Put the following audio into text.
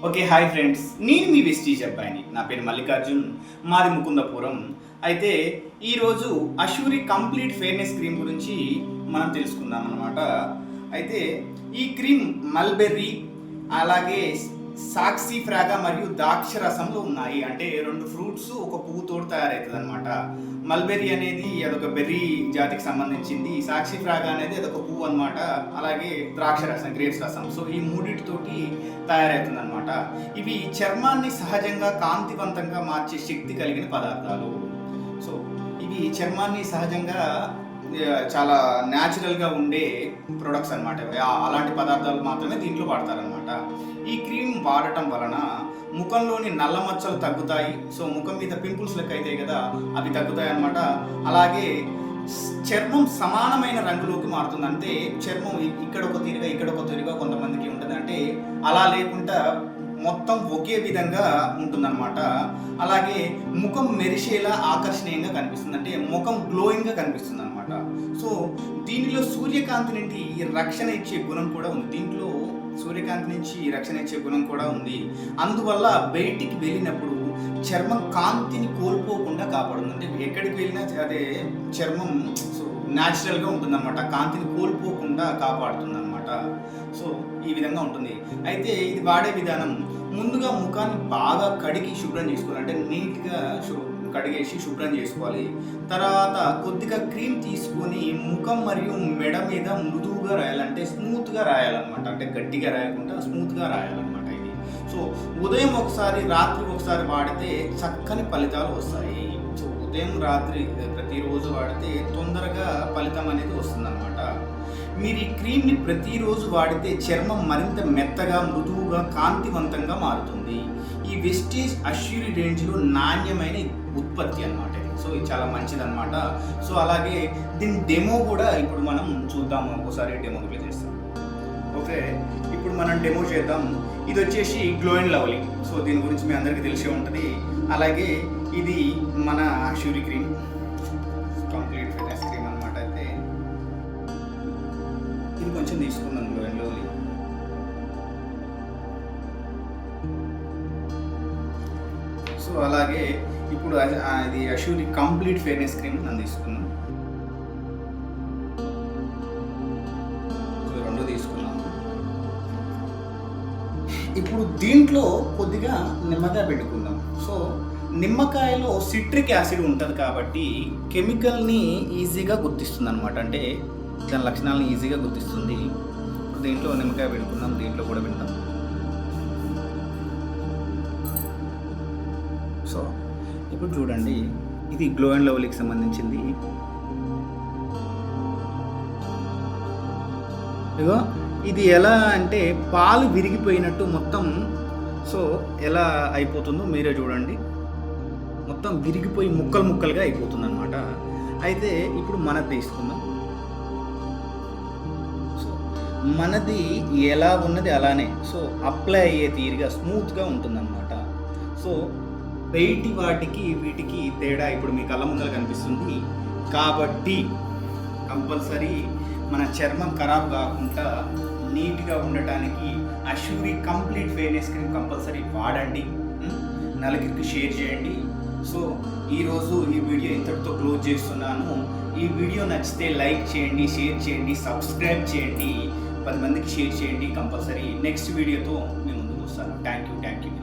Okay, hi friends. నేను మీ Vestige అబ్బాయిని. నా పేరు మల్లికార్జున్, మాది ముకుందపురం. అయితే ఈరోజు అష్యూరి కంప్లీట్ ఫెయిర్నెస్ క్రీమ్ గురించి మనం తెలుసుకుందాం అన్నమాట. అయితే ఈ క్రీమ్ మల్బెర్రీ, అలాగే సాక్సీ ఫ్రాగా మరియు ద్రాక్ష రసంలో ఉన్నాయి. అంటే రెండు ఫ్రూట్స్ ఒక పువ్వుతోటి తయారవుతుంది అనమాట. మల్బెర్రీ అనేది అదొక బెర్రీ జాతికి సంబంధించింది, సాక్షి ఫ్రాగా అనేది అదొక పువ్వు అనమాట, అలాగే ద్రాక్ష రసం గ్రేప్స్ రసం. సో ఈ మూడింటితోటి తయారవుతుంది అనమాట. ఇవి చర్మాన్ని సహజంగా కాంతివంతంగా మార్చే శక్తి కలిగిన పదార్థాలు. సో ఇవి చర్మాన్ని సహజంగా చాలా న్యాచురల్గా ఉండే ప్రొడక్ట్స్ అనమాట. అలాంటి పదార్థాలు మాత్రమే దీంట్లో వాడతారనమాట. ఈ క్రీమ్ వాడటం వలన ముఖంలోని నల్ల మచ్చలు తగ్గుతాయి. సో ముఖం మీద పింపుల్స్ లెక్క అవుతాయి కదా, అవి తగ్గుతాయి అనమాట. అలాగే చర్మం సమానమైన రంగులోకి మారుతుంది. అంటే చర్మం ఇక్కడ ఒక తీరుగా కొంతమందికి ఉంటుంది. అంటే అలా లేకుండా మొత్తం ఒకే విధంగా ఉంటుందన్నమాట. అలాగే ముఖం మెరిసేలా ఆకర్షణీయంగా కనిపిస్తుంది. అంటే ముఖం గ్లోయింగ్గా కనిపిస్తుంది అనమాట. సో దీనిలో సూర్యకాంతి నుండి రక్షణ ఇచ్చే గుణం కూడా ఉంది. దీంట్లో సూర్యకాంతి నుంచి రక్షణ ఇచ్చే గుణం కూడా ఉంది. అందువల్ల బయటికి వెళ్ళినప్పుడు చర్మం కాంతిని కోల్పోకుండా కాపాడుతుంది. అంటే ఎక్కడికి వెళ్ళినా అదే చర్మం సో న్యాచురల్గా ఉంటుందన్నమాట, కాంతిని కోల్పోకుండా కాపాడుతుంది అనమాట. సో ఈ విధంగా ఉంటుంది. అయితే ఇది వాడే విధానం, ముందుగా ముఖాన్ని బాగా కడిగి శుభ్రం చేసుకోవాలి. అంటే నీట్గా కడిగేసి శుభ్రం చేసుకోవాలి. తర్వాత కొద్దిగా క్రీమ్ తీసుకొని ముఖం మరియు మెడ మీద మృదువుగా రాయాలంటే స్మూత్గా రాయాలన్నమాట. అంటే గట్టిగా రాయకుండా స్మూత్గా రాయాలన్నమాట ఇది. సో ఉదయం ఒకసారి రాత్రి ఒకసారి వాడితే చక్కని ఫలితాలు వస్తాయి. సో ఉదయం రాత్రి ప్రతిరోజు వాడితే తొందరగా ఫలితం అనేది వస్తుందన్నమాట. మీరు ఈ క్రీమ్ని ప్రతిరోజు వాడితే చర్మం మరింత మెత్తగా, మృదువుగా, కాంతివంతంగా మారుతుంది. ఈ వెస్టీజ్ అష్యూరి రేంజ్లో నాణ్యమైన ఉత్పత్తి అనమాట ఇది. సో ఇది చాలా మంచిదన్నమాట. సో అలాగే దీని డెమో కూడా ఇప్పుడు మనం చూద్దాము. ఒకసారి డెమో ప్లే చేస్తాం. ఓకే, ఇప్పుడు మనం డెమో చేద్దాం. ఇది వచ్చేసి గ్లో అండ్ లవ్లీ. సో దీని గురించి మీ అందరికీ తెలిసే ఉంటుంది. అలాగే ఇది మన అష్యూరి క్రీమ్, కంప్లీట్ ఫిట్నెస్ క్రీమ్ అనమాట. అయితే ఇది కొంచెం తీసుకున్నాను గ్లో అండ్ లవ్లీ. సో అలాగే ఇప్పుడు ఇది అష్యూరి కంప్లీట్ ఫెయిర్నెస్ క్రీమ్ నన్ను తీసుకున్నాను. సో రెండు తీసుకున్నాను. ఇప్పుడు దీంట్లో కొద్దిగా నిమ్మకాయ పెట్టుకుందాం. సో నిమ్మకాయలో సిట్రిక్ యాసిడ్ ఉంటుంది కాబట్టి కెమికల్ని ఈజీగా గుర్తిస్తుంది అనమాట. అంటే దాని లక్షణాలను ఈజీగా గుర్తిస్తుంది. దీంట్లో నిమ్మకాయ పెట్టుకుందాం, దీంట్లో కూడా పెడతాం. సో ఇప్పుడు చూడండి, ఇది గ్లో అండ్ లవ్లీకి సంబంధించింది. ఇగో ఇది ఎలా అంటే పాలు విరిగిపోయినట్టు మొత్తం. సో ఎలా అయిపోతుందో మీరే చూడండి, మొత్తం విరిగిపోయి ముక్కలు ముక్కలుగా అయిపోతుంది అనమాట. అయితే ఇప్పుడు మనది తీసుకుందాం. సో మనది ఎలా ఉన్నది అలానే, సో అప్లై అయ్యే తీరుగా స్మూత్గా ఉంటుందన్నమాట. సో బయటి వాటికి వీటికి తేడా ఇప్పుడు మీ కళ్ళ ముందర కనిపిస్తుంది. కాబట్టి కంపల్సరీ మన చర్మం ఖరాబ్ కాకుండా నీట్గా ఉండటానికి అష్యూరి కంప్లీట్ ఫెయిర్నెస్ క్రీమ్ కంపల్సరీ వాడండి. నలుగురికి షేర్ చేయండి. సో ఈరోజు ఈ వీడియో ఇంతటితో క్లోజ్ చేస్తున్నాను. ఈ వీడియో నచ్చితే లైక్ చేయండి, షేర్ చేయండి, సబ్స్క్రైబ్ చేయండి, 10 మందికి షేర్ చేయండి. కంపల్సరీ నెక్స్ట్ వీడియోతో మేము ముందుకు వస్తాను. Thank you.